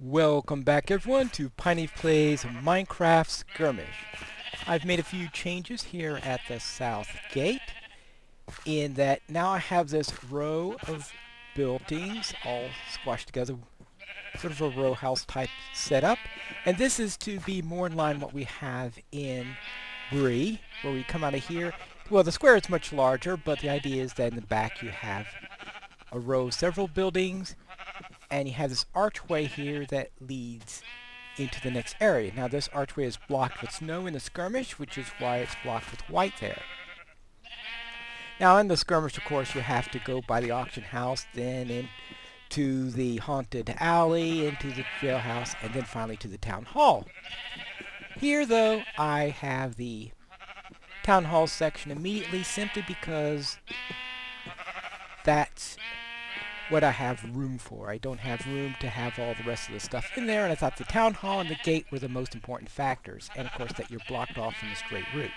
Welcome back everyone to Pineleaf Plays Minecraft Skirmish. I've made a few changes here at the south gate in that now I have this row of buildings all squashed together, sort of a row house type setup, and this is to be more in line with what we have in Bree, where we come out of here. Well, the square is much larger, but the idea is that in the back you have a row of several buildings, and you have this archway here that leads into the next area. Now this archway is blocked with snow in the skirmish, which is why it's blocked with white there. Now in the skirmish, of course, you have to go by the auction house, then into the haunted alley, into the jailhouse, and then finally to the town hall. Here, though, I have the town hall section immediately, simply because that's what I have room for. I don't have room to have all the rest of the stuff in there, and I thought the town hall and the gate were the most important factors, and of course that you're blocked off from the straight route.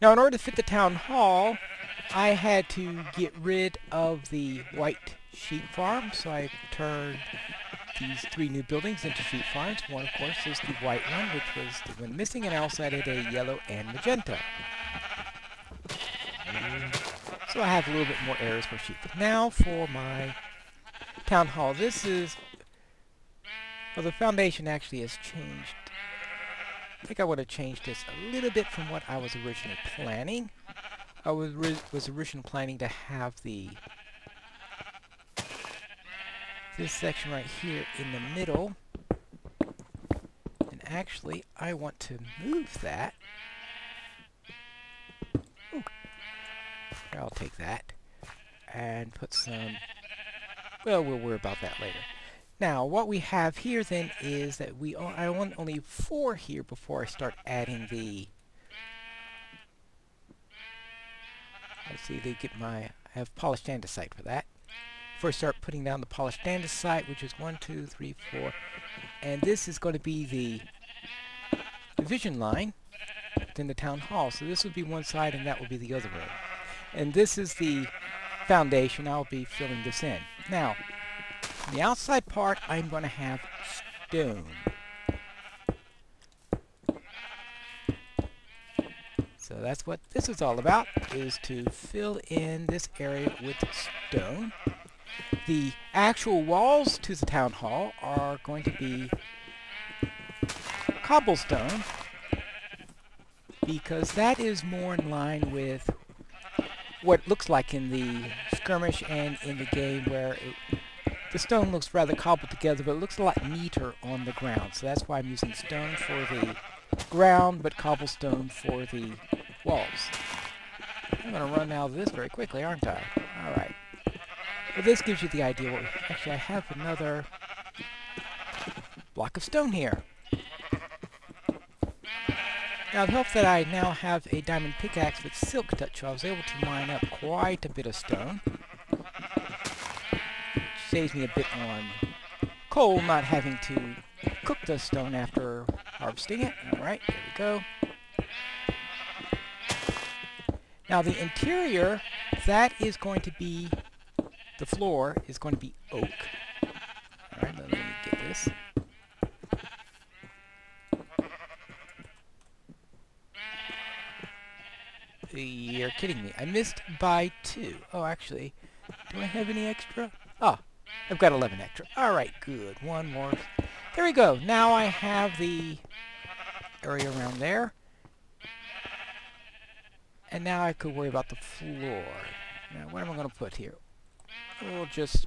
Now in order to fit the town hall, I had to get rid of the white sheep farm, so I turned these three new buildings into sheep farms. One, of course, is the white one, which was the one missing, and I also added a yellow and magenta. So I have a little bit more areas for sheep. Now for my town hall. This is, well, the foundation actually has changed. I think I would have changed this a little bit from what I was originally planning. I was originally planning to have this section right here in the middle. And actually, I want to move that. I'll take that and put some, well, we'll worry about that later. Now what we have here then is that I want only 4 here before I start adding the, let's see, I have polished andesite for that. Before I start putting down the polished andesite, which is 1, 2, 3, 4, and this is going to be the division line within the town hall. So this would be one side and that will be the other road. And this is the foundation. I'll be filling this in. Now, the outside part, I'm going to have stone. So that's what this is all about, is to fill in this area with stone. The actual walls to the town hall are going to be cobblestone, because that is more in line with what it looks like in the skirmish and in the game, where the stone looks rather cobbled together, but it looks a lot neater on the ground. So that's why I'm using stone for the ground, but cobblestone for the walls. I'm going to run out of this very quickly, aren't I? Alright. Well, this gives you the idea. Actually, I have another block of stone here. Now it helps that I now have a diamond pickaxe with silk touch, so I was able to mine up quite a bit of stone. Which saves me a bit on coal, not having to cook the stone after harvesting it. Alright, there we go. Now the interior, that is going to be, the floor is going to be oak. Alright, let me get this. You're kidding me. I missed by 2. Oh, actually, do I have any extra? Oh, I've got 11 extra. Alright, good. One more. There we go. Now I have the area around there. And now I could worry about the floor. Now, what am I going to put here? I'll just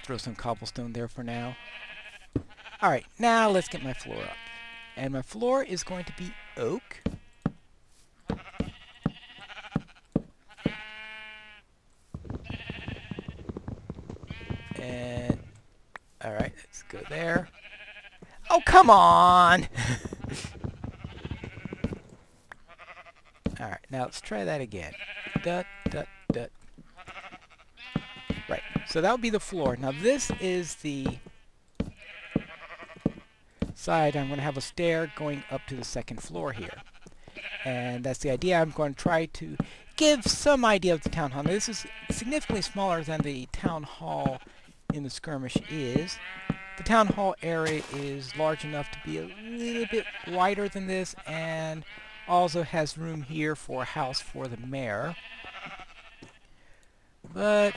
throw some cobblestone there for now. Alright, now let's get my floor up. And my floor is going to be oak. And, alright, let's go there. Oh, come on! Alright, now let's try that again. Dut, dut, dut. Right, so that would be the floor. Now this is the side. I'm going to have a stair going up to the second floor here. And that's the idea. I'm going to try to give some idea of the town hall. Now, this is significantly smaller than the town hall in the skirmish is. The town hall area is large enough to be a little bit wider than this, and also has room here for a house for the mayor. But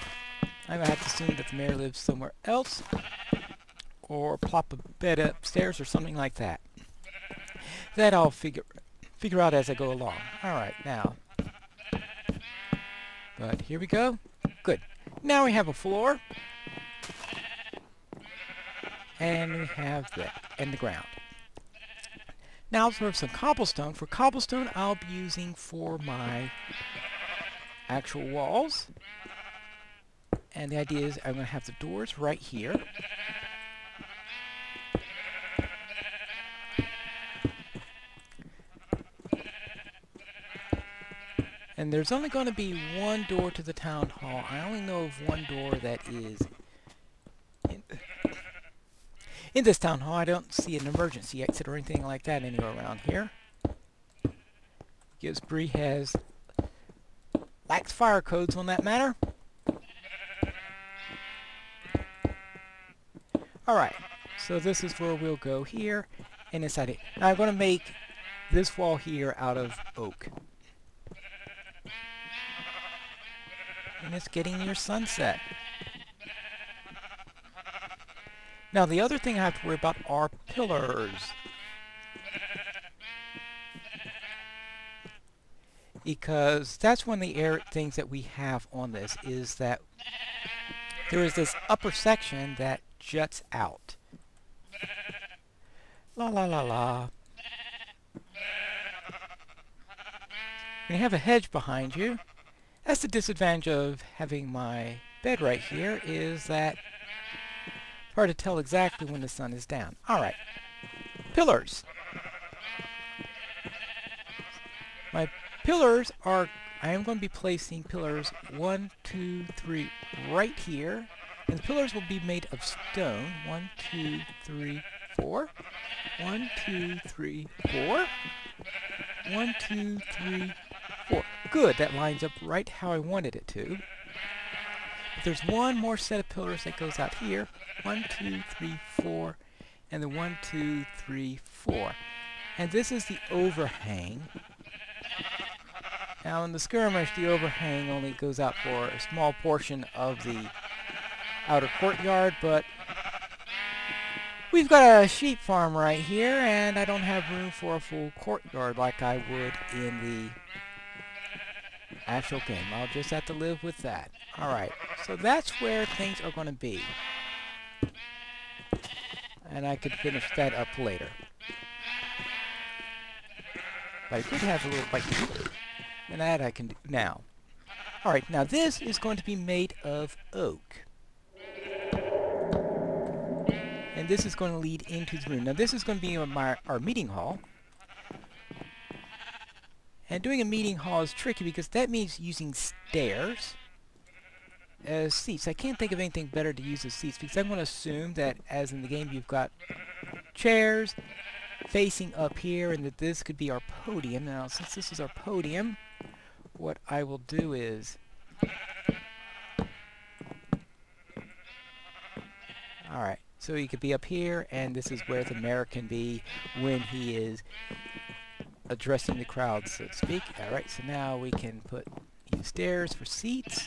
I'm going to have to assume that the mayor lives somewhere else, or plop a bed upstairs or something like that. That I'll figure out as I go along. Alright, now. But here we go. Good. Now we have a floor. And we have that, and the ground. Now I'll serve some cobblestone. For cobblestone, I'll be using for my actual walls. And the idea is I'm going to have the doors right here. And there's only going to be one door to the town hall. I only know of one door that is in this town hall. I don't see an emergency exit or anything like that anywhere around here. Because Bree has lax fire codes on that matter. Alright, so this is where we'll go here and inside it. Now I'm going to make this wall here out of oak. And it's getting near sunset. Now the other thing I have to worry about are pillars. Because that's one of the things that we have on this, is that there is this upper section that juts out. La la la la. When you have a hedge behind you, that's the disadvantage of having my bed right here, is that it's hard to tell exactly when the sun is down. Alright. Pillars. My pillars are, I am going to be placing pillars 1, 2, 3 right here. And the pillars will be made of stone. 1, 2, 3, 4. 1, 2, 3, 4. 1, 2, 3, 4. Good, that lines up right how I wanted it to. But there's one more set of pillars that goes out here. 1, 2, 3, 4. And the 1, 2, 3, 4. And this is the overhang. Now in the skirmish, the overhang only goes out for a small portion of the outer courtyard, but we've got a sheep farm right here, and I don't have room for a full courtyard like I would in the actual game. I'll just have to live with that. Alright, so that's where things are going to be. And I could finish that up later. But I could have a little bite to eat, and that I can do now. Alright, now this is going to be made of oak. And this is going to lead into the room. Now this is going to be our meeting hall. And doing a meeting hall is tricky because that means using stairs as seats. I can't think of anything better to use as seats, because I'm going to assume that, as in the game, you've got chairs facing up here, and that this could be our podium. Now, since this is our podium, what I will do is... Alright, so he could be up here, and this is where the mayor can be when he is addressing the crowd, so to speak. Alright, so now we can use stairs for seats.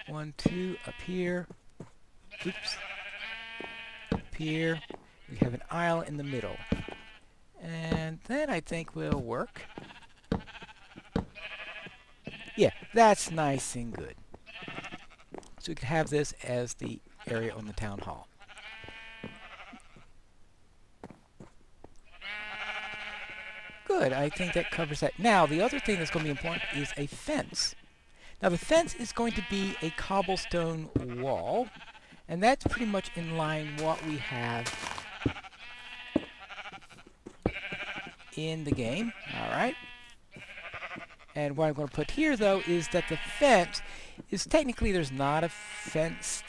1, 2, up here. Oops. Up here. We have an aisle in the middle. And that, I think, will work. Yeah, that's nice and good. So we could have this as the area on the town hall. Good, I think that covers that. Now, the other thing that's going to be important is a fence. Now, the fence is going to be a cobblestone wall, and that's pretty much in line what we have in the game. Alright. And what I'm going to put here, though, is that the fence is technically, there's not a fence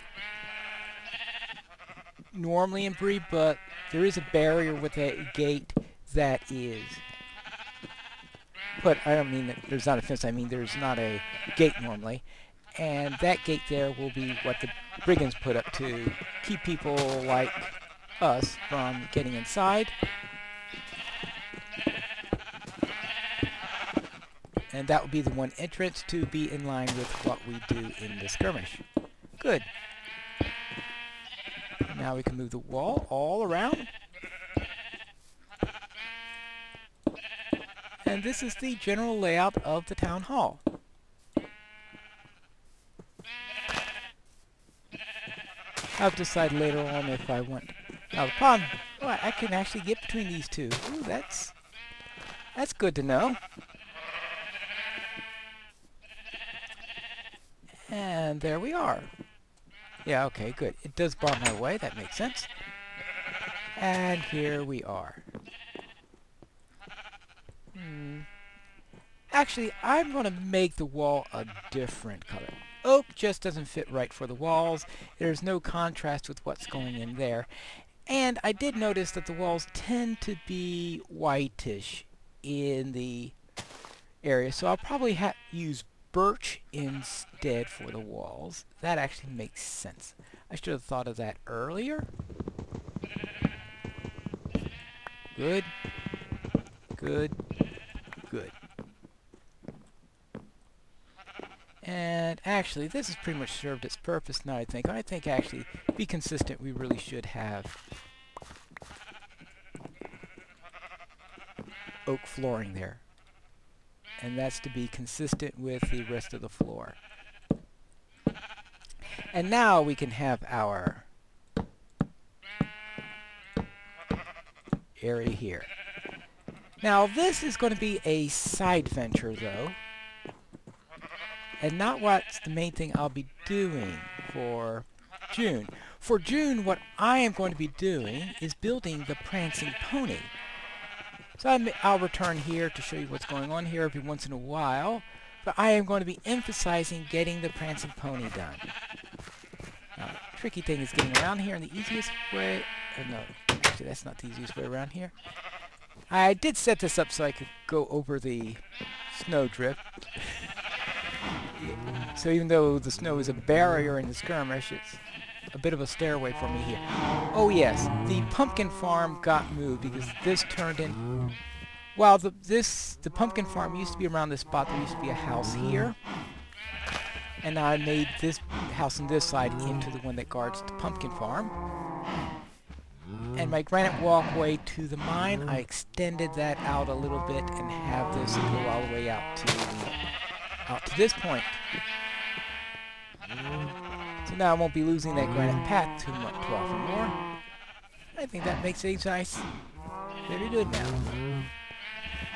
normally in Bree, but there is a barrier with a gate that is. put, I don't mean that there's not a fence, I mean there's not a gate normally. And that gate there will be what the brigands put up to keep people like us from getting inside. And that will be the one entrance to be in line with what we do in the skirmish. Good. Now we can move the wall all around. And this is the general layout of the town hall. I'll decide later on if I want. Now the problem, oh, I can actually get between these two. Ooh, that's good to know. And there we are. Yeah, okay, good. It does bar my way, that makes sense. And here we are. Actually, I'm going to make the wall a different color. Oak just doesn't fit right for the walls. There's no contrast with what's going in there. And I did notice that the walls tend to be whitish in the area, so I'll probably use birch instead for the walls. That actually makes sense. I should have thought of that earlier. Good. Good. Good. And actually, this has pretty much served its purpose now, I think. I think actually, to be consistent, we really should have oak flooring there. And that's to be consistent with the rest of the floor. And now we can have our area here. Now this is going to be a side venture though, and not what's the main thing I'll be doing for June. For June, what I am going to be doing is building the Prancing Pony. So I'll return here to show you what's going on here every once in a while, but I am going to be emphasizing getting the Prancing Pony done. Now, the tricky thing is getting around here, and the easiest way, no, actually that's not the easiest way around here. I did set this up so I could go over the snowdrift. So even though the snow is a barrier in the skirmish, it's a bit of a stairway for me here. Oh yes, the pumpkin farm got moved because this turned in. Well, the pumpkin farm used to be around this spot. There used to be a house here, and I made this house on this side into the one that guards the pumpkin farm. And my granite walkway to the mine, I extended that out a little bit and have this go all the way out to this point. So now I won't be losing that granite path too often more. I think that makes things nice. Very good now.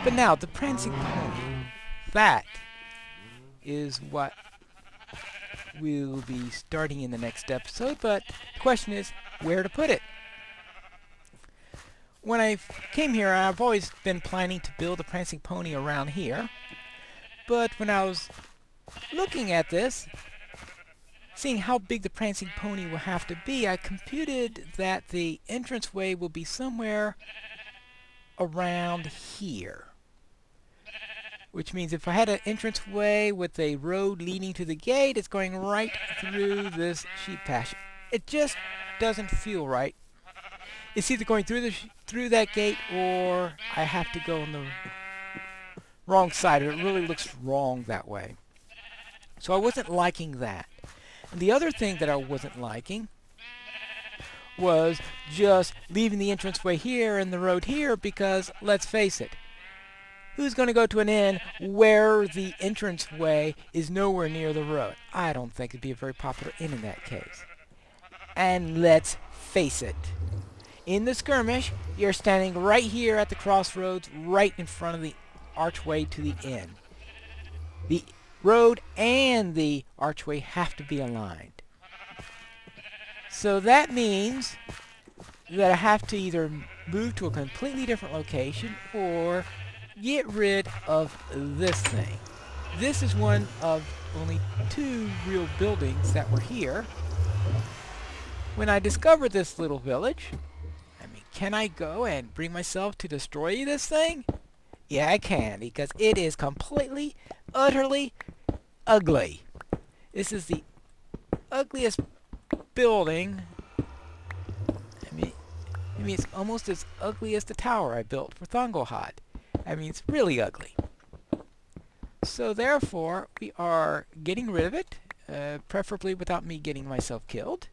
But now, the Prancing Pony. That is what we'll be starting in the next episode, but the question is, where to put it? When I came here, I've always been planning to build a Prancing Pony around here, but when I was looking at this, seeing how big the Prancing Pony will have to be, I computed that the entranceway will be somewhere around here. Which means if I had an entranceway with a road leading to the gate, it's going right through this sheep pasture. It just doesn't feel right. It's either going through that gate, or I have to go on the wrong side. It really looks wrong that way. So I wasn't liking that. And the other thing that I wasn't liking was just leaving the entranceway here and the road here, because, let's face it, who's going to go to an inn where the entranceway is nowhere near the road? I don't think it'd be a very popular inn in that case. And let's face it, in the skirmish, you're standing right here at the crossroads, right in front of the archway to the inn. The road and the archway have to be aligned. So that means that I have to either move to a completely different location or get rid of this thing. This is one of only 2 real buildings that were here. When I discovered this little village, I mean, can I go and bring myself to destroy this thing? Yeah, I can, because it is completely, utterly ugly. This is the ugliest building. I mean, it's almost as ugly as the tower I built for Thongohad. I mean, it's really ugly. So therefore, we are getting rid of it, preferably without me getting myself killed.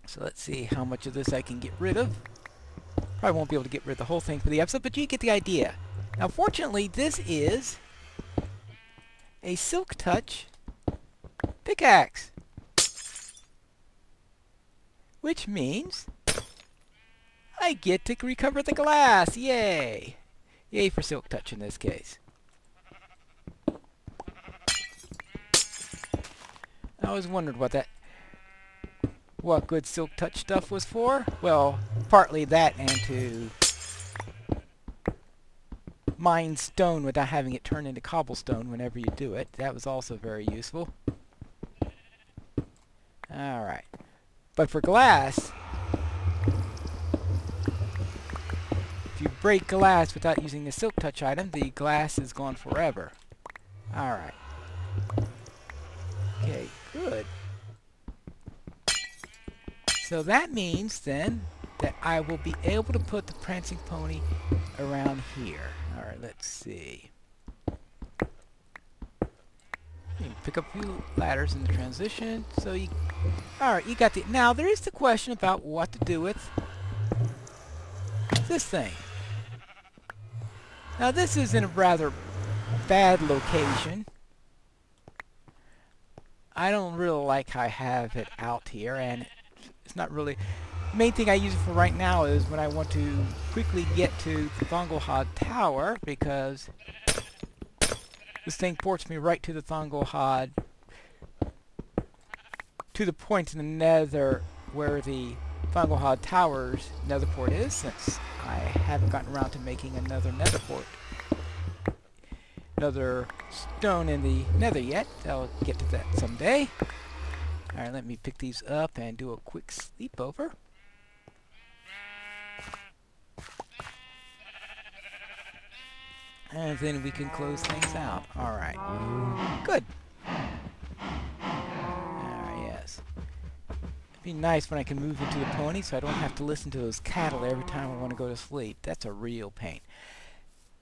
So let's see how much of this I can get rid of. Probably won't be able to get rid of the whole thing for the episode, but you get the idea. Now, fortunately, this is a Silk Touch pickaxe, which means I get to recover the glass. Yay! Yay for Silk Touch in this case. I always wondered what good Silk Touch stuff was for. Well, partly that, and to mine stone without having it turn into cobblestone whenever you do it. That was also very useful. Alright. But for glass, if you break glass without using the Silk Touch item, the glass is gone forever. Alright. Okay, good. So that means then that I will be able to put the Prancing Pony around here. Alright, let's see. You can pick up a few ladders in the transition. So you... Alright, you got the... Now, there is the question about what to do with this thing. Now, this is in a rather bad location. I don't really like how I have it out here, and it's not really... The main thing I use it for right now is when I want to quickly get to the Thongohad Tower, because this thing ports me right to the Thongohad, to the point in the nether where the Thongohad Tower's nether port is, since I haven't gotten around to making another nether port. Another stone in the nether yet. I'll get to that someday. Alright, let me pick these up and do a quick sleepover. And then we can close things out. Alright. Good. Yes. It'd be nice when I can move into the pony so I don't have to listen to those cattle every time I want to go to sleep. That's a real pain.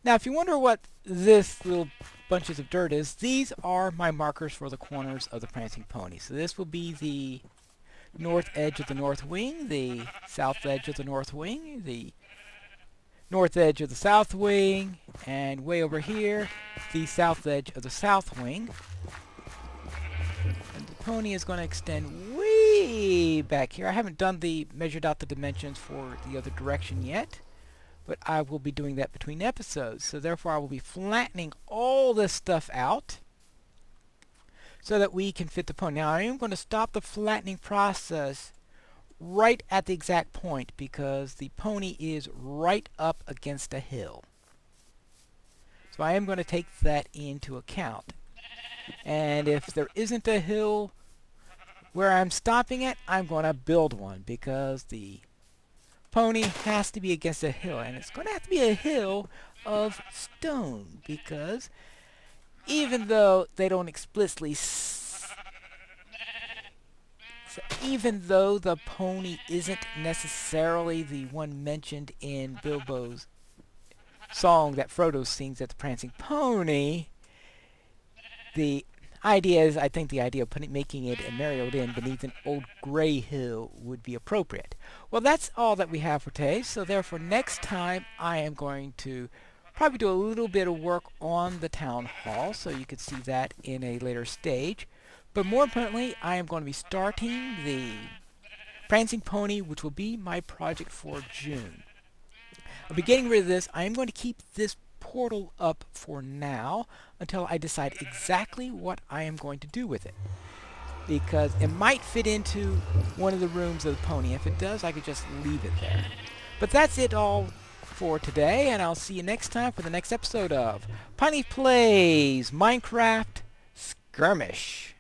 Now, if you wonder what this little bunches of dirt is, these are my markers for the corners of the Prancing Pony. So this will be the north edge of the north wing, the south edge of the north wing, the north edge of the south wing, and way over here, the south edge of the south wing. And the pony is going to extend way back here. I haven't measured out the dimensions for the other direction yet, but I will be doing that between episodes. So therefore I will be flattening all this stuff out so that we can fit the pony. Now I am going to stop the flattening process right at the exact point because the pony is right up against a hill. So I am going to take that into account. And if there isn't a hill where I'm stopping it, I'm going to build one because the pony has to be against a hill, and it's going to have to be a hill of stone because even though they don't explicitly even though the pony isn't necessarily the one mentioned in Bilbo's song that Frodo sings at the Prancing Pony, the idea is, I think the idea of making it a Merriot Inn beneath an old gray hill would be appropriate. Well, that's all that we have for today, so therefore next time I am going to probably do a little bit of work on the town hall, so you can see that in a later stage. But more importantly, I am going to be starting the Prancing Pony, which will be my project for June. I'll be getting rid of this. I am going to keep this portal up for now until I decide exactly what I am going to do with it, because it might fit into one of the rooms of the pony. If it does, I could just leave it there. But that's it all for today, and I'll see you next time for the next episode of Pineleaf Plays Minecraft Skirmish.